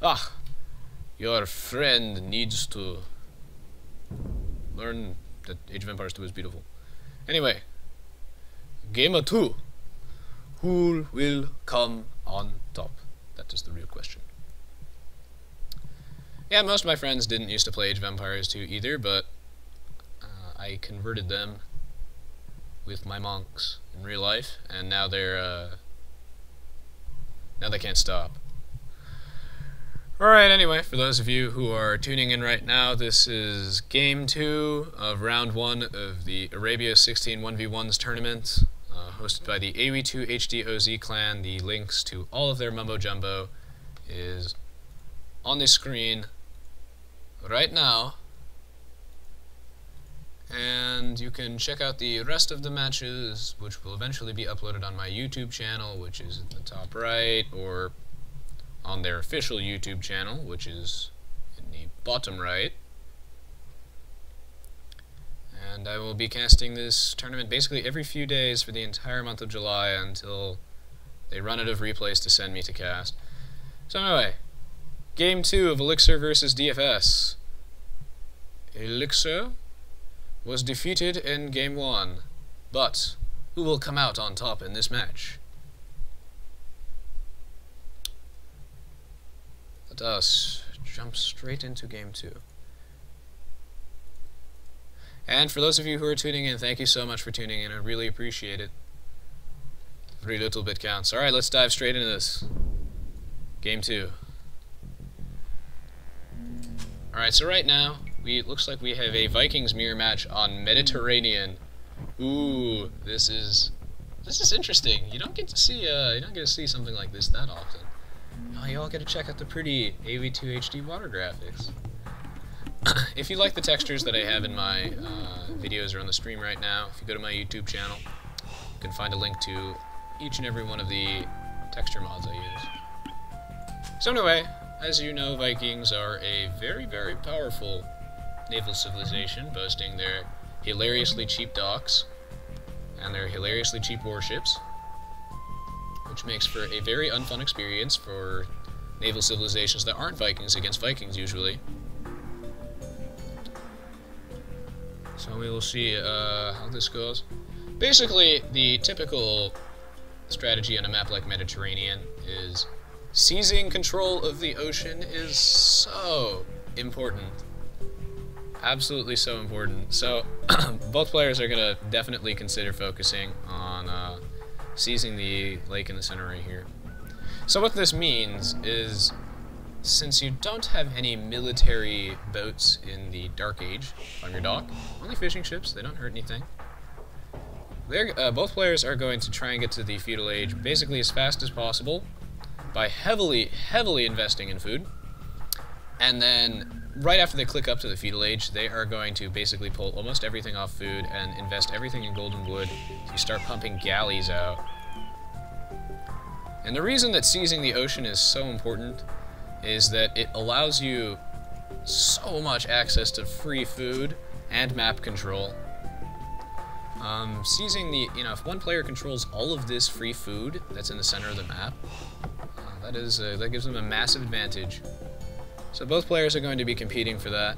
Ah, your friend needs to learn that Age of Empires 2 is beautiful. Anyway, Game 2. Who will come on top? That is the real question. Yeah, most of my friends didn't used to play Age of Empires 2 either, but I converted them with my monks in real life, and now they're now they can't stop. Alright, anyway, for those of you who are tuning in right now, this is Game 2 of Round 1 of the Arabia 16 1v1s tournament, hosted by the Aoe2 HD OZ Clan. The links to all of their mumbo-jumbo is on the screen right now, and you can check out the rest of the matches, which will eventually be uploaded on my YouTube channel, which is at the top right, or on their official YouTube channel, which is in the bottom right. And I will be casting this tournament basically every few days for the entire month of July until they run out of replays to send me to cast. So anyway, Game 2 of Elixir versus DFS. Elixir was defeated in Game 1, but who will come out on top in this match? Let us jump straight into Game 2. And for those of you who are tuning in, thank you so much for tuning in. I really appreciate it. Every little bit counts. Alright, let's dive straight into this. Game 2. Alright, so right now, it looks like we have a Vikings mirror match on Mediterranean. Ooh, this is interesting. You don't get to see something like this that often. Oh, you all get to check out the pretty Aoe2 HD water graphics. If you like the textures that I have in my videos or on the stream right now, if you go to my YouTube channel, you can find a link to each and every one of the texture mods I use. So anyway, as you know, Vikings are a very, very powerful naval civilization, boasting their hilariously cheap docks and their hilariously cheap warships, which makes for a very unfun experience for naval civilizations that aren't Vikings against Vikings usually. So we will see how this goes. Basically, the typical strategy on a map like Mediterranean is seizing control of the ocean is so important. Absolutely so important. So both players are going to definitely consider focusing on seizing the lake in the center right here. So what this means is, since you don't have any military boats in the Dark Age on your dock, only fishing ships, they don't hurt anything. Both players are going to try and get to the Feudal Age basically as fast as possible by heavily investing in food. And then, right after they click up to the Feudal Age, they are going to basically pull almost everything off food and invest everything in golden wood to start pumping galleys out. And the reason that seizing the ocean is so important is that it allows you so much access to free food and map control. Seizing the, if one player controls all of this free food that's in the center of the map, that gives them a massive advantage. So both players are going to be competing for that.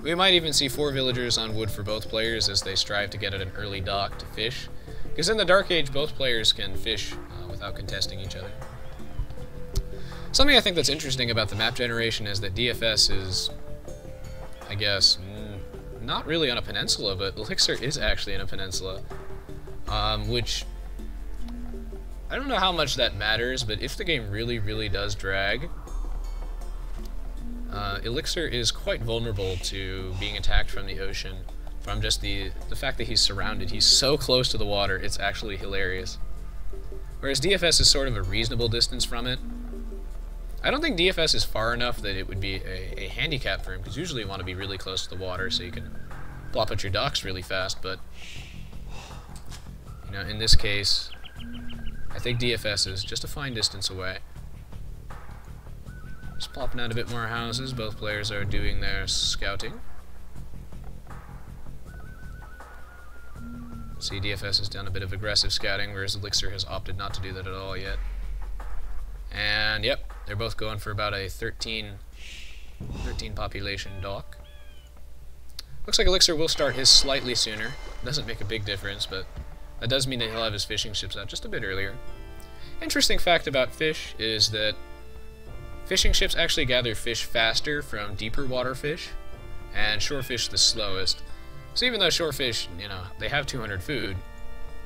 We might even see 4 villagers on wood for both players as they strive to get at an early dock to fish. Because in the Dark Age, both players can fish without contesting each other. Something I think that's interesting about the map generation is that DFS is, I guess, not really on a peninsula, but Elixir is actually in a peninsula. Which, I don't know how much that matters, but if the game really does drag, Elixir is quite vulnerable to being attacked from the ocean, from just the fact that he's surrounded. He's so close to the water, it's actually hilarious. Whereas DFS is sort of a reasonable distance from it. I don't think DFS is far enough that it would be a handicap for him, because usually you want to be really close to the water so you can plop out your docks really fast, but in this case, I think DFS is just a fine distance away. Just plopping out a bit more houses. Both players are doing their scouting. See, DFS has done a bit of aggressive scouting, whereas Elixir has opted not to do that at all yet. And yep, they're both going for about a 13 population dock. Looks like Elixir will start his slightly sooner. Doesn't make a big difference, but that does mean that he'll have his fishing ships out just a bit earlier. Interesting fact about fish is that fishing ships actually gather fish faster from deeper water fish, and shore fish the slowest. So even though shore fish, you know, they have 200 food,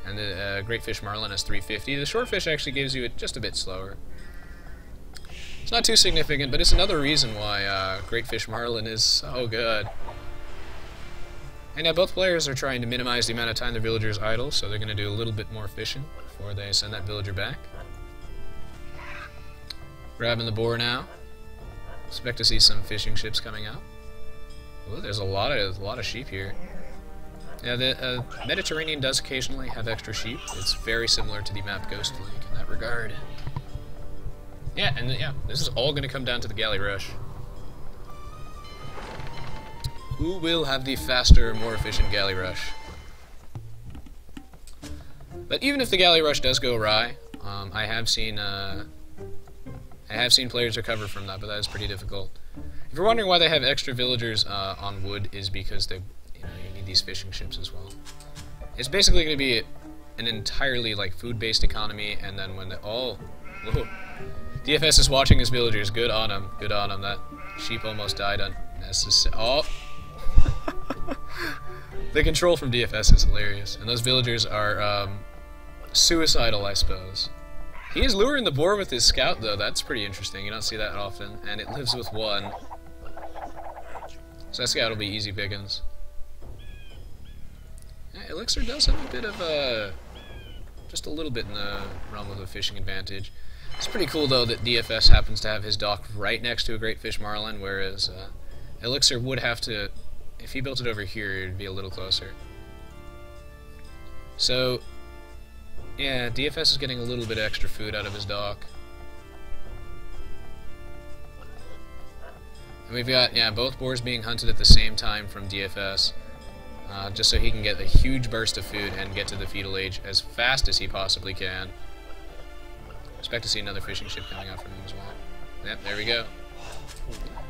and the great fish marlin has 350, the shore fish actually gives you it just a bit slower. It's not too significant, but it's another reason why great fish marlin is so good. And now both players are trying to minimize the amount of time the villager is idle, so they're going to do a little bit more fishing before they send that villager back. Grabbing the boar now. Expect to see some fishing ships coming out. Oh, there's a lot of sheep here. Yeah, the Mediterranean does occasionally have extra sheep. It's very similar to the map Ghost Lake in that regard. Yeah, and yeah, this is all going to come down to the Galley Rush. Who will have the faster, more efficient Galley Rush? But even if the Galley Rush does go awry, I have seen players recover from that, but that is pretty difficult. If you're wondering why they have extra villagers on wood, is because they, you need these fishing ships as well. It's basically going to be an entirely like food-based economy, and then when whoa, DFS is watching his villagers. Good on him. Good on him. That sheep almost died unnecessarily. Oh. The control from DFS is hilarious, and those villagers are suicidal, I suppose. He is luring the boar with his scout, though. That's pretty interesting. You don't see that often, and it lives with one. So that scout will be easy pickings. Yeah, Elixir does have a bit of just a little bit in the realm of a fishing advantage. It's pretty cool, though, that DFS happens to have his dock right next to a great fish marlin, whereas Elixir would have to, if he built it over here, it'd be a little closer. So, yeah, DFS is getting a little bit extra food out of his dock. And we've got, yeah, both boars being hunted at the same time from DFS, just so he can get a huge burst of food and get to the fetal age as fast as he possibly can. Expect to see another fishing ship coming out from him as well. Yep, there we go.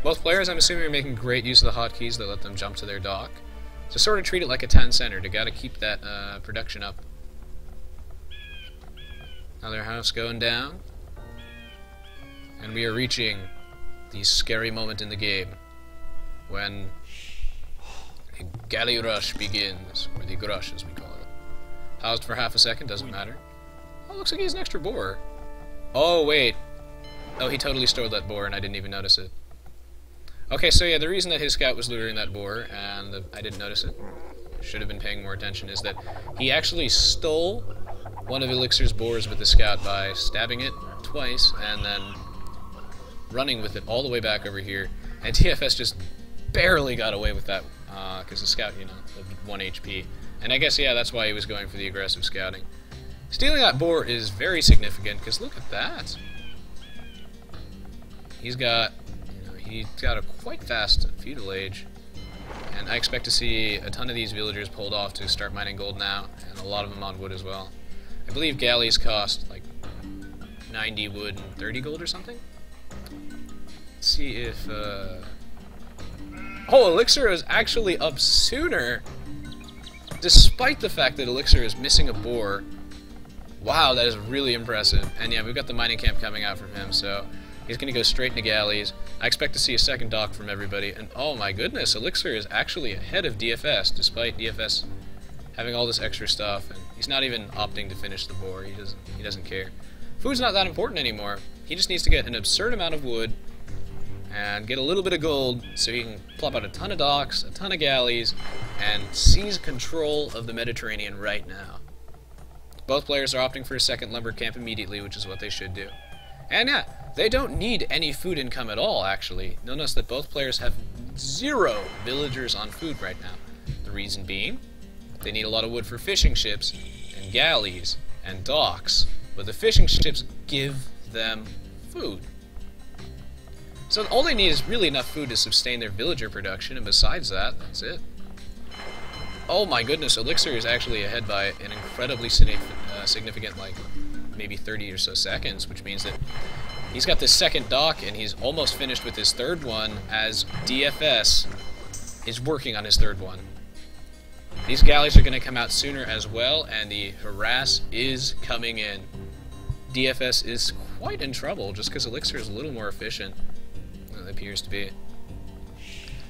Both players, I'm assuming, are making great use of the hotkeys that let them jump to their dock. So sort of treat it like a 10-center. They gotta keep that production up. Another house going down. And we are reaching the scary moment in the game when the Galley Rush begins, or the Grush as we call it. Paused for half a second, doesn't matter. Oh, looks like he has an extra boar. Oh, wait. Oh, he totally stole that boar and I didn't even notice it. Okay, so yeah, the reason that his scout was luring that boar, and I didn't notice it, should have been paying more attention, is that he actually stole one of Elixir's boars with the scout by stabbing it twice and then running with it all the way back over here, and TFS just barely got away with that, because the scout, lived 1 HP. And I guess, yeah, that's why he was going for the aggressive scouting. Stealing that boar is very significant, because look at that. He's got a quite fast feudal age, and I expect to see a ton of these villagers pulled off to start mining gold now, and a lot of them on wood as well. I believe galleys cost like 90 wood and 30 gold or something. Let's see if oh, Elixir is actually up sooner, despite the fact that Elixir is missing a boar. Wow, that is really impressive. And yeah, we've got the mining camp coming out from him, so he's going to go straight into galleys. I expect to see a second dock from everybody, and oh my goodness, Elixir is actually ahead of DFS, despite DFS having all this extra stuff, and he's not even opting to finish the boar. He doesn't care. Food's not that important anymore. He just needs to get an absurd amount of wood and get a little bit of gold so he can plop out a ton of docks, a ton of galleys, and seize control of the Mediterranean right now. Both players are opting for a second lumber camp immediately, which is what they should do. And yeah, they don't need any food income at all, actually. Notice that both players have 0 villagers on food right now. The reason being, they need a lot of wood for fishing ships, and galleys, and docks, but the fishing ships give them food. So all they need is really enough food to sustain their villager production, and besides that, that's it. Oh my goodness, Elixir is actually ahead by an incredibly significant, like, maybe 30 or so seconds, which means that he's got this second dock, and he's almost finished with his third one, as DFS is working on his third one. These galleys are going to come out sooner as well, and the harass is coming in. DFS is quite in trouble, just because Elixir is a little more efficient than it appears to be.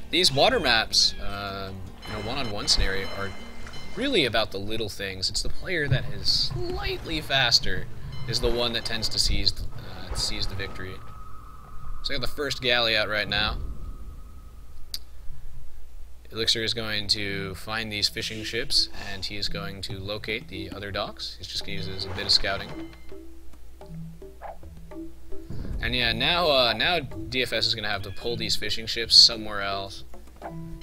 These water maps, one-on-one scenario, are really about the little things. It's the player that is slightly faster is the one that tends to seize the victory. So I got the first galley out right now. Elixir is going to find these fishing ships, and he is going to locate the other docks. He's just going to use it as a bit of scouting. And yeah, now DFS is going to have to pull these fishing ships somewhere else.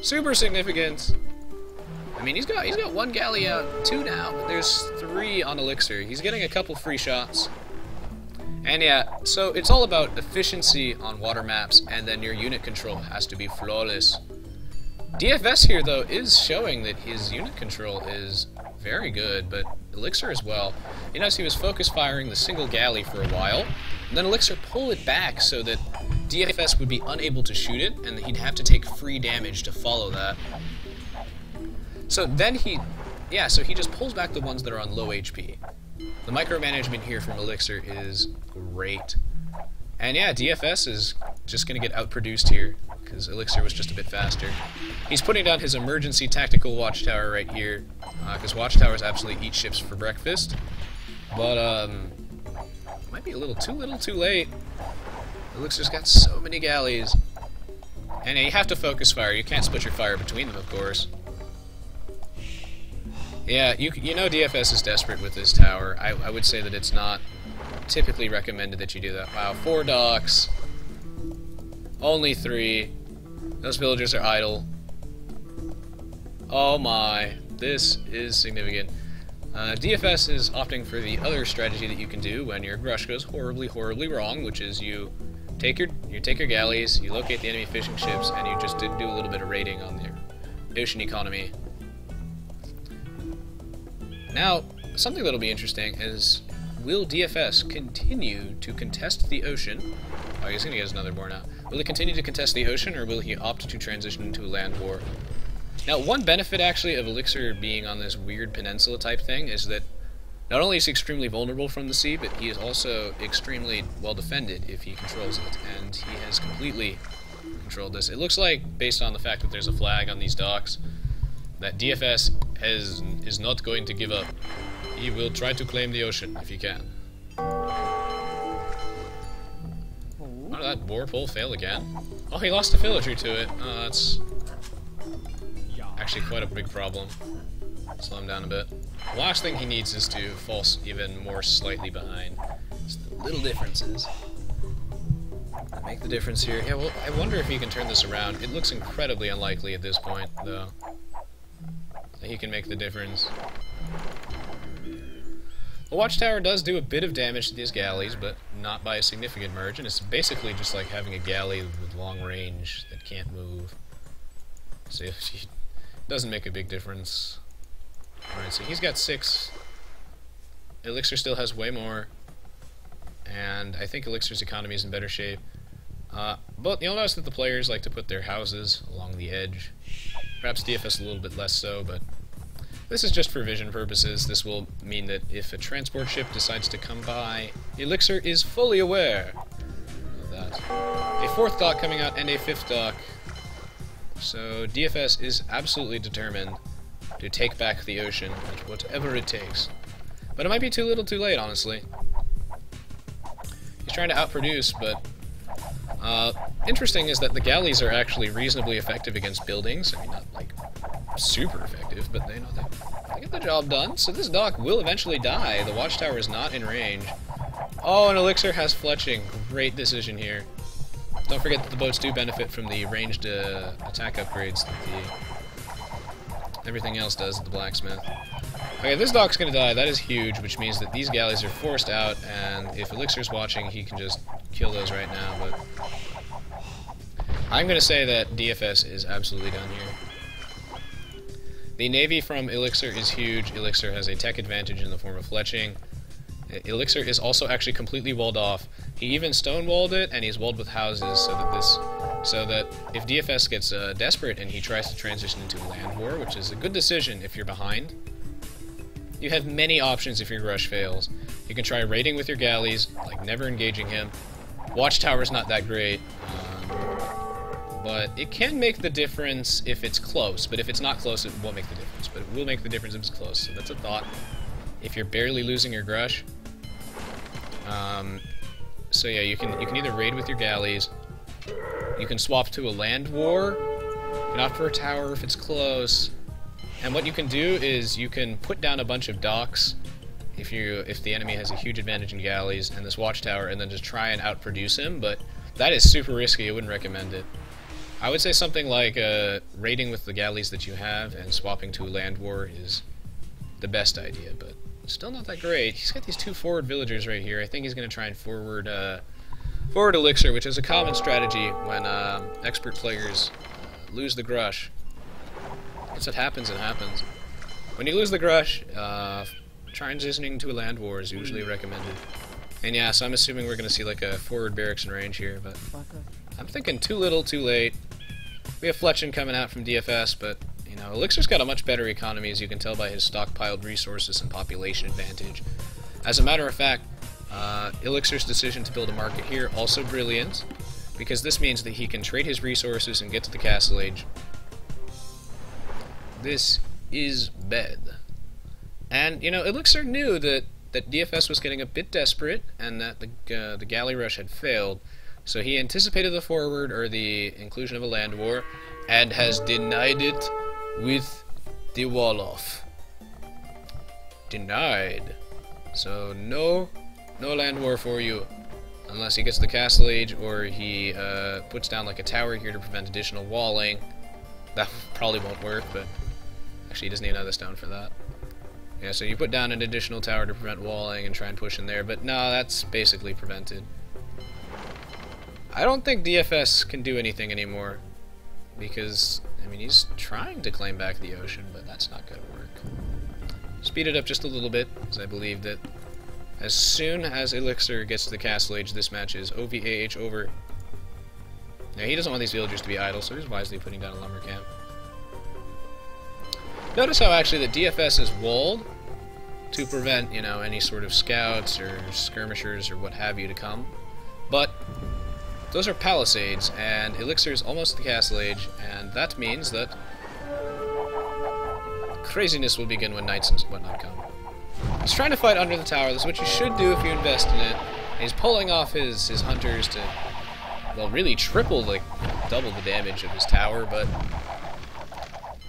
Super significant. I mean, he's got one galley out, two now, but there's three on Elixir. He's getting a couple free shots. And yeah, so it's all about efficiency on water maps, and then your unit control has to be flawless. DFS here, though, is showing that his unit control is very good, but Elixir as well. You notice he was focus firing the single galley for a while, and then Elixir pulled it back so that DFS would be unable to shoot it, and he'd have to take free damage to follow that. So then he just pulls back the ones that are on low HP. The micromanagement here from Elixir is great. And yeah, DFS is just going to get outproduced here, because Elixir was just a bit faster. He's putting down his emergency tactical watchtower right here, because watchtowers absolutely eat ships for breakfast. But, might be a little too late. Elixir's got so many galleys. And yeah, you have to focus fire. You can't split your fire between them, of course. Yeah, you know DFS is desperate with this tower. I would say that it's not typically recommended that you do that. Wow, 4 docks. Only 3. Those villagers are idle. Oh my, this is significant. DFS is opting for the other strategy that you can do when your Grush goes horribly wrong, which is you take your galleys, you locate the enemy fishing ships, and you just do a little bit of raiding on their ocean economy. Now, something that'll be interesting is, will DFS continue to contest the ocean? Oh, he's going to get his another boar now. Will he continue to contest the ocean, or will he opt to transition into a land war? Now, one benefit, actually, of Elixir being on this weird peninsula type thing is that not only is he extremely vulnerable from the sea, but he is also extremely well defended if he controls it, and he has completely controlled this. It looks like, based on the fact that there's a flag on these docks, that DFS is not going to give up. He will try to claim the ocean if he can. Oh, did that boar pull fail again? Oh, he lost a villager to it. Oh, that's actually quite a big problem. Slow him down a bit. The last thing he needs is to fall even more slightly behind. Just the little differences that make the difference here. Yeah, well, I wonder if he can turn this around. It looks incredibly unlikely at this point, though, that he can make the difference. The watchtower does do a bit of damage to these galleys, but not by a significant margin. It's basically just like having a galley with long range that can't move. So it doesn't make a big difference. Alright, so he's got 6. Elixir still has way more. And I think Elixir's economy is in better shape. But you'll notice that the players like to put their houses along the edge. Perhaps DFS a little bit less so, but this is just for vision purposes. This will mean that if a transport ship decides to come by, Elixir is fully aware of that. A 4th dock coming out and a 5th dock. So DFS is absolutely determined to take back the ocean at whatever it takes. But it might be too little too late, honestly. He's trying to outproduce, but interesting is that the galleys are actually reasonably effective against buildings. I mean, not like super effective, but they get the job done. So this dock will eventually die. The watchtower is not in range. Oh, and Elixir has fletching. Great decision here. Don't forget that the boats do benefit from the ranged attack upgrades that everything else does at the blacksmith. Okay, this dock's gonna die. That is huge, which means that these galleys are forced out, and if Elixir's watching, he can just kill those right now, but I'm gonna say that DFS is absolutely done here. The Navy from Elixir is huge. Elixir has a tech advantage in the form of fletching. Elixir is also actually completely walled off. He even stonewalled it, and he's walled with houses so that if DFS gets desperate and he tries to transition into a land war, which is a good decision if you're behind, you have many options if your Grush fails. You can try raiding with your galleys, like never engaging him. Watchtower's not that great, but it can make the difference if it's close. But if it's not close, it won't make the difference. But it will make the difference if it's close, so that's a thought. If you're barely losing your Grush, so yeah, you can either raid with your galleys, you can swap to a land war, you can opt for a tower if it's close, and what you can do is you can put down a bunch of docks if the enemy has a huge advantage in galleys and this watchtower, and then just try and outproduce him, but that is super risky. I wouldn't recommend it. I would say something like raiding with the galleys that you have and swapping to a land war is the best idea, but still not that great. He's got these 2 forward villagers right here. I think he's going to try and forward Elixir, which is a common strategy when expert players lose the Grush. Once it happens, it happens. When you lose the Grush, transitioning to a land war is usually recommended. And yeah, so I'm assuming we're going to see like a forward barracks in range here, but I'm thinking too little, too late. We have fletching coming out from DFS, but you know, Elixir's got a much better economy, as you can tell by his stockpiled resources and population advantage. As a matter of fact, Elixir's decision to build a market here, also brilliant, because this means that he can trade his resources and get to the Castle Age. This is bad. And, you know, Elixir knew that DFS was getting a bit desperate, and that the Galley Rush had failed, so he anticipated the forward, or the inclusion of a land war, and has denied it with the wall off. Denied. So no land war for you, unless he gets the Castle Age, or he puts down like a tower here to prevent additional walling. That probably won't work, but actually he doesn't even have the stone for that. Yeah, so you put down an additional tower to prevent walling and try and push in there, but no, that's basically prevented. I don't think DFS can do anything anymore, because, I mean, he's trying to claim back the ocean, but that's not going to work. Speed it up just a little bit, because I believe that as soon as Elixir gets to the Castle Age, this match is OVAH over. Now, he doesn't want these villagers to be idle, so he's wisely putting down a lumber camp. Notice how actually the DFS is walled to prevent, you know, any sort of scouts or skirmishers or what have you to come. But those are palisades, and Elixir is almost at the Castle Age, and that means that craziness will begin when knights and whatnot come. He's trying to fight under the tower. That's what you should do if you invest in it. He's pulling off his hunters to, well, really triple, like, double the damage of his tower, but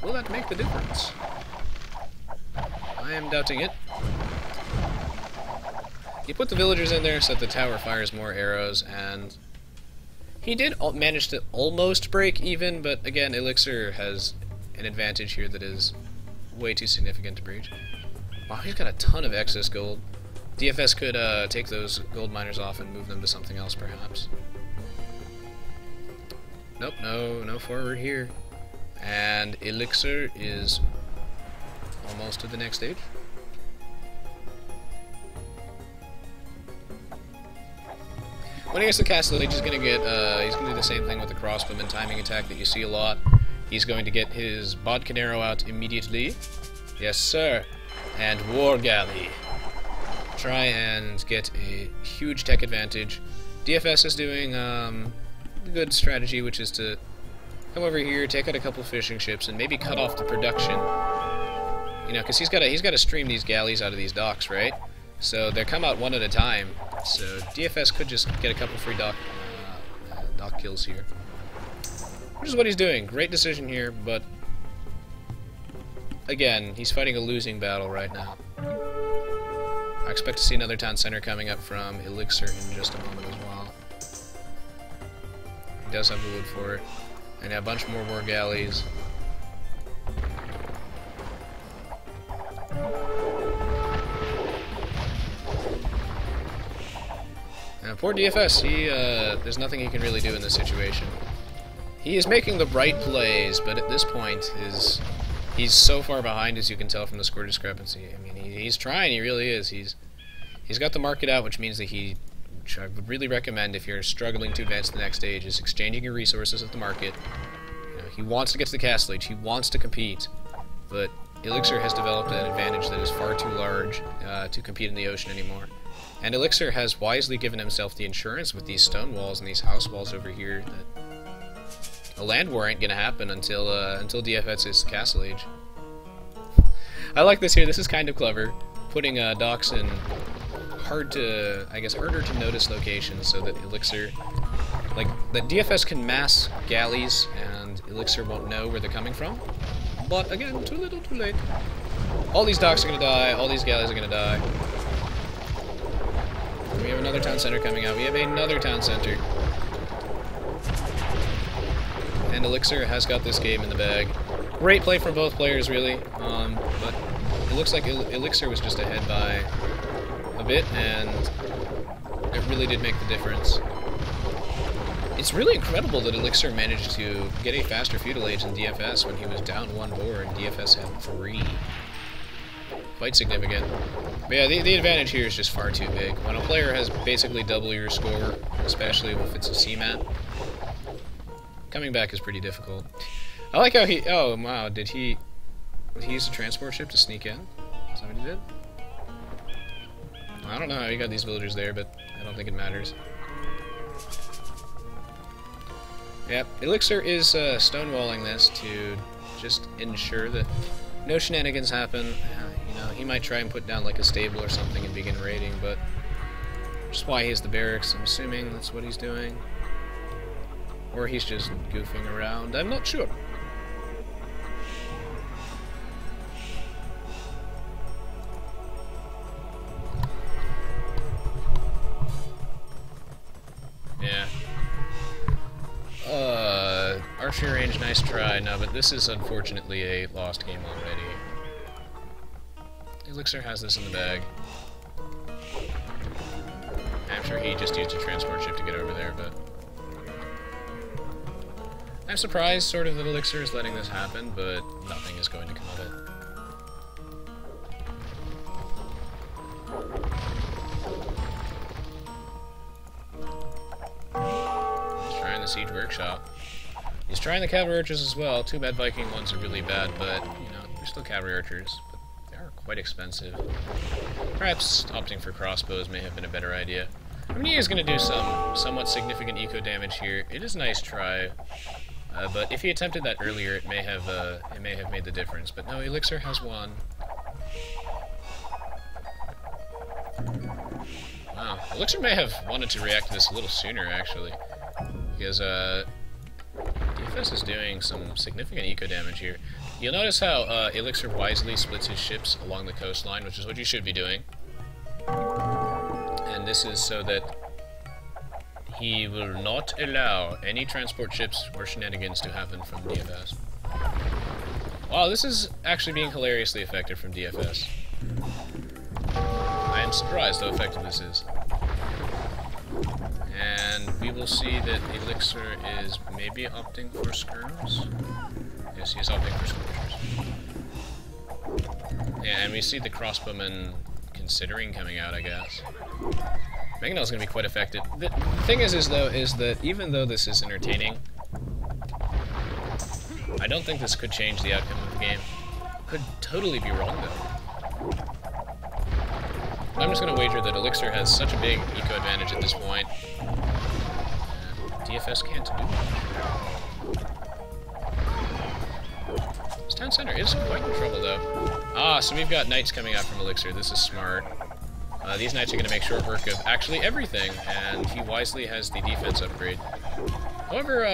will that make the difference? I am doubting it. He put the villagers in there so that the tower fires more arrows, and he did manage to almost break even, but again, Elixir has an advantage here that is way too significant to breach. Wow, he's got a ton of excess gold. DFS could take those gold miners off and move them to something else, perhaps. Nope, no forward here. And Elixir is almost to the next stage. When he gets to the Castle Age, he's gonna get he's gonna do the same thing with the crossbowman timing attack that you see a lot. He's going to get his bodkin arrow out immediately. Yes, sir. And War Galley. Try and get a huge tech advantage. DFS is doing a good strategy, which is to come over here, take out a couple fishing ships, and maybe cut off the production. You know, because he's got to stream these galleys out of these docks, right? So they come out one at a time. So DFS could just get a couple free dock kills here, which is what he's doing. Great decision here, but again, he's fighting a losing battle right now. I expect to see another town center coming up from Elixir in just a moment as well. He does have the wood for it. And a bunch more war galleys. Now, poor DFS, there's nothing he can really do in this situation. He is making the right plays, but at this point, He's so far behind, as you can tell from the score discrepancy. I mean, he's trying, he really is. He's got the market out, which means that which I would really recommend if you're struggling to advance to the next stage, is exchanging your resources at the market. You know, he wants to get to the castle age, he wants to compete, but Elixir has developed an advantage that is far too large to compete in the ocean anymore. And Elixir has wisely given himself the insurance with these stone walls and these house walls over here that a land war ain't gonna happen until DFS is castle age. I like this here. This is kind of clever, putting docks in harder to notice locations so that Elixir, that DFS can mass galleys and Elixir won't know where they're coming from. But again, too little, too late. All these docks are gonna die. All these galleys are gonna die. We have another town center coming out. We have another town center. And Elixir has got this game in the bag. Great play from both players, really. But it looks like Elixir was just ahead by a bit, and it really did make the difference. It's really incredible that Elixir managed to get a faster feudal age than DFS when he was down 1 boar and DFS had 3. Quite significant. But yeah, the advantage here is just far too big. When a player has basically double your score, especially if it's a C-map, coming back is pretty difficult. I like how oh wow, did he use a transport ship to sneak in? Is that what he did? I don't know how he got these villagers there, but I don't think it matters. Yep, Elixir is stonewalling this to just ensure that no shenanigans happen. You know, he might try and put down like a stable or something and begin raiding, but just why he has the barracks, I'm assuming that's what he's doing. Or he's just goofing around, I'm not sure. Yeah. Archery range, nice try. No, but this is unfortunately a lost game already. Elixir has this in the bag. I'm sure he just used a transport ship to get over there, but I'm surprised, sort of, that Elixir is letting this happen, but nothing is going to come of it. He's trying the siege workshop. He's trying the cavalry archers as well. Too bad Viking ones are really bad, but, you know, they're still cavalry archers. But they are quite expensive. Perhaps opting for crossbows may have been a better idea. I mean, he is going to do some somewhat significant eco damage here. It is a nice try. But if he attempted that earlier, it may have made the difference. But no, Elixir has won. Wow, Elixir may have wanted to react to this a little sooner, actually, because DFS is doing some significant eco damage here. You'll notice how Elixir wisely splits his ships along the coastline, which is what you should be doing. And this is so that he will not allow any transport ships or shenanigans to happen from DFS. Wow, this is actually being hilariously effective from DFS. I am surprised how effective this is. And we will see that Elixir is maybe opting for skirms. Yes, he's opting for skirmishers. Yeah, and we see the crossbowmen considering coming out, I guess. Mangonel's gonna be quite effective. The thing is that even though this is entertaining, I don't think this could change the outcome of the game. Could totally be wrong, though. I'm just gonna wager that Elixir has such a big eco advantage at this point. DFS can't do much. This town center is quite in trouble, though. Ah, so we've got knights coming out from Elixir. This is smart. These knights are going to make short work of actually everything, and he wisely has the defense upgrade. However,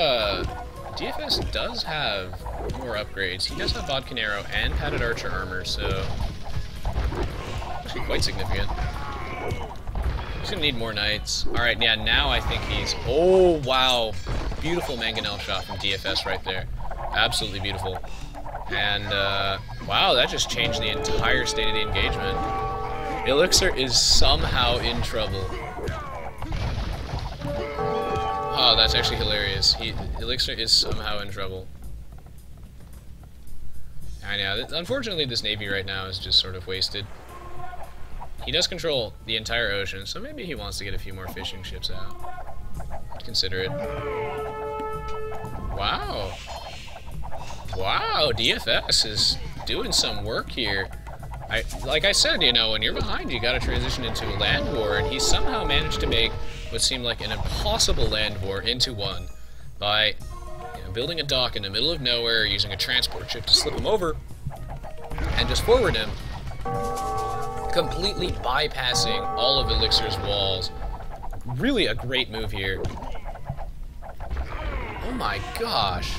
DFS does have more upgrades. He does have Bodkin Arrow and Padded Archer Armor, so actually quite significant. He's going to need more knights. Alright, yeah, now I think he's... Oh, wow. Beautiful Mangonel shot from DFS right there. Absolutely beautiful. And, wow, that just changed the entire state of the engagement. Elixir is somehow in trouble. Oh, that's actually hilarious. Elixir is somehow in trouble. I know. Unfortunately, this Navy right now is just sort of wasted. He does control the entire ocean, so maybe he wants to get a few more fishing ships out. Consider it. Wow. Wow, DFS is doing some work here. Like I said, you know, when you're behind, you gotta transition into a land war, and he somehow managed to make what seemed like an impossible land war into one by building a dock in the middle of nowhere, using a transport ship to slip him over, and just forward him, completely bypassing all of Elixir's walls. Really a great move here. Oh my gosh.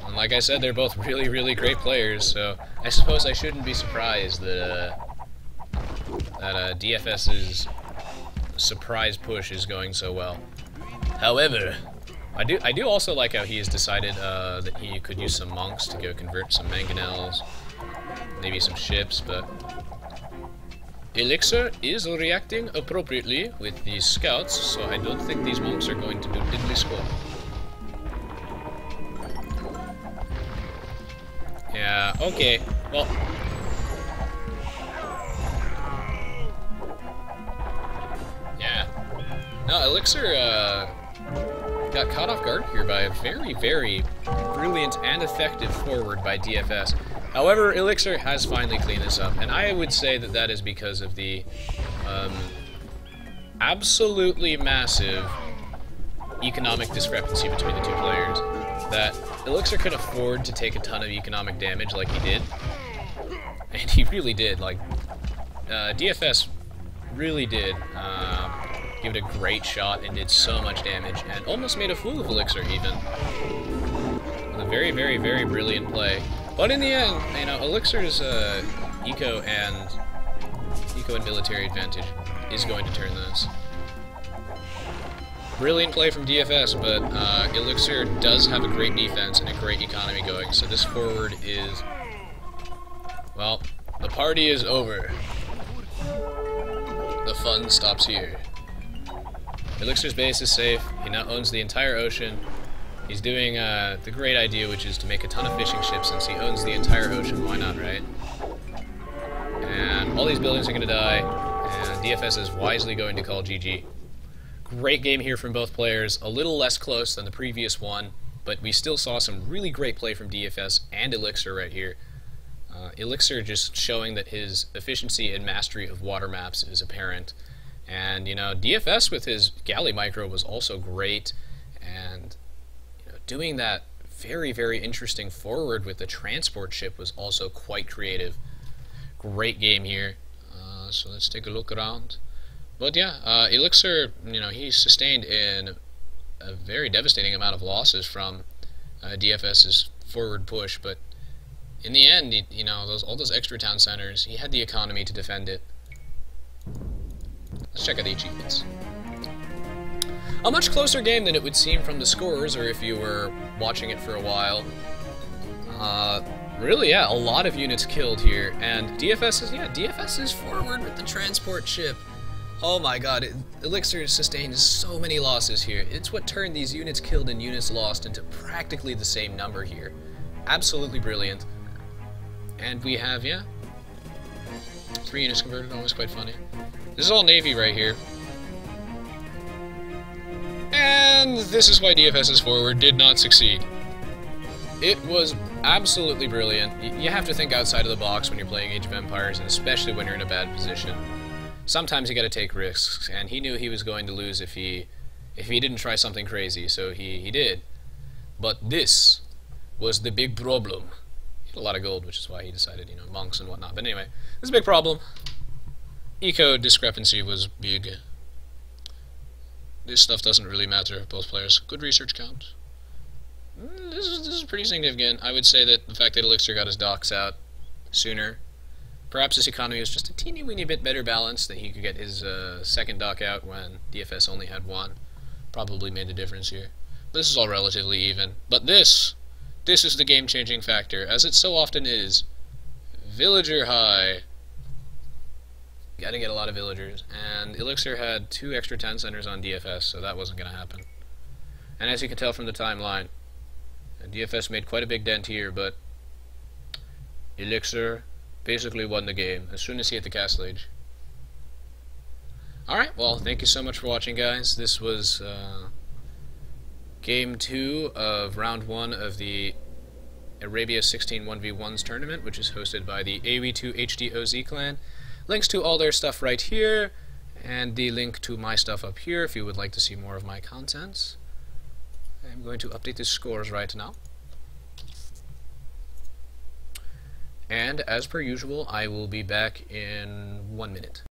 And like I said, they're both really, really great players, so I suppose I shouldn't be surprised that, DFS's surprise push is going so well. However, I do also like how he has decided that he could use some monks to go convert some mangonels, maybe some ships, but Elixir is reacting appropriately with these scouts, so I don't think these monks are going to do diddly squat. Yeah, okay, well... Yeah. No, Elixir, got caught off guard here by a very, very brilliant and effective forward by DFS. However, Elixir has finally cleaned this up, and I would say that that is because of the absolutely massive economic discrepancy between the two players. That Elixir could afford to take a ton of economic damage like he did, and he really did. Like, DFS really did give it a great shot and did so much damage, and almost made a fool of Elixir even. A very, very, very brilliant play. But in the end, you know, Elixir's eco and military advantage is going to turn this. Brilliant play from DFS, but Elixir does have a great defense and a great economy going, so this forward is... well, the party is over. The fun stops here. Elixir's base is safe. He now owns the entire ocean. He's doing the great idea, which is to make a ton of fishing ships since he owns the entire ocean. Why not, right? And all these buildings are going to die, and DFS is wisely going to call GG. Great game here from both players. A little less close than the previous one, but we still saw some really great play from DFS and Elixir right here. Elixir just showing that his efficiency and mastery of water maps is apparent. And, you know, DFS with his Galley micro was also great, and doing that very, very interesting forward with the transport ship was also quite creative. Great game here. So let's take a look around. But yeah, Elixir, you know, he sustained a very devastating amount of losses from DFS's forward push, but in the end, you know, all those extra town centers, he had the economy to defend it. Let's check out the achievements. A much closer game than it would seem from the scores, or if you were watching it for a while. Really, yeah, a lot of units killed here, and DFS is forward with the transport ship. Oh my god, Elixir sustained so many losses here. It's what turned these units killed and units lost into practically the same number here. Absolutely brilliant. And we have, 3 units converted, always quite funny. This is all Navy right here. And this is why DFS's forward did not succeed. It was absolutely brilliant. You have to think outside of the box when you're playing Age of Empires, and especially when you're in a bad position. Sometimes you gotta take risks, and he knew he was going to lose if he didn't try something crazy, so he did. But this was the big problem. He had a lot of gold, which is why he decided, monks and whatnot. But anyway, this is a big problem. Eco discrepancy was big. This stuff doesn't really matter if both players. Good research count. This is pretty significant. I would say that the fact that Elixir got his docks out sooner, perhaps his economy was just a teeny weeny bit better balanced, that he could get his second dock out when DFS only had one, probably made a difference here. This is all relatively even. But this is the game-changing factor, as it so often is. Villager high. Gotta get a lot of villagers, and Elixir had 2 extra 10 centers on DFS, so that wasn't gonna happen. And as you can tell from the timeline, DFS made quite a big dent here, but Elixir basically won the game as soon as he hit the castle age. Alright, well, thank you so much for watching, guys. This was Game 2 of Round 1 of the Arabia 16 1v1s tournament, which is hosted by the Aoe2 HD OZ Clan. Links to all their stuff right here, and the link to my stuff up here if you would like to see more of my contents. I'm going to update the scores right now. And as per usual, I will be back in 1 minute.